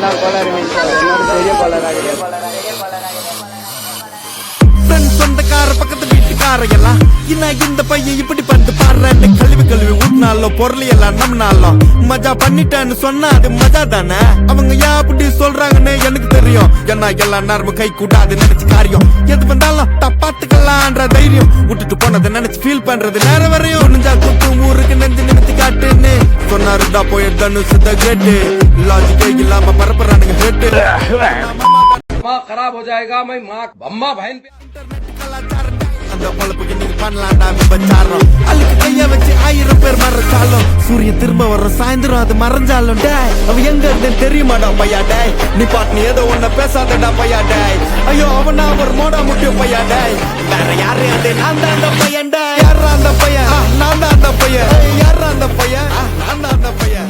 நான் தான் கோளாறு மீன் என்னோட பெரிய கோளாறு கிடையாது. சொந்தக்கார பக்கத்து வீட்டுக்கார எல்லாம் இந்த பையன் இப்படி பண்ணு பாடுற கழுவி ஊட்டினாலும் பொருள் எல்லாம் நம்மனாலும் மஜா பண்ணிட்டேன்னு சொன்னா அது மஜா தானே. அவங்க ஏன் அப்படி சொல்றாங்கன்னு எனக்கு தெரியும். ஏன்னா எல்லா நேரமும் கை கூட்டாது நினைச்சு காரியம் எது வந்தாலும் தப்பாத்துக்கலான்ற தைரியம் விட்டுட்டு போனதை நினைச்சு ஃபீல் பண்றது நேரம் வரையும் நெஞ்சா குத்து ஊருக்கு நெஞ்சு நினைச்சு காட்டுன்னு சொன்னாருடா போய் தனுசு த கிரேட் லாஜிக்கே இல்லாம பரப்புறானுங்க ஹேட்டு. खराब हो जाएगा मैं माँ अम्मा बहन அந்த பொழப்புக்கு நீங்க பண்ணலாம்டா விபச்சாரம் அழுக்கு கைய வச்சு 1000 பேர் மறைச்சாலும் சூரியன் திரும்ப வர சாயந்தரம் அது மறைஞ்சாலும் டேய் அவன் எங்க இருந்து தெரியுமாடா பையா டேய் நீ பாட்டு நீ ஏதோ ஒன்ன பேசாதடா பையா டேய் ஐயோ அவனா ஒரு மோடா முட்டியும் பையா டேய் வேற யாரு அது நான் தான் அந்த பையன் டேய் யாரா அந்த பையன் நான் தான் அந்த பையன் யாரா அந்த பையன் நான் தான் அந்த பையன்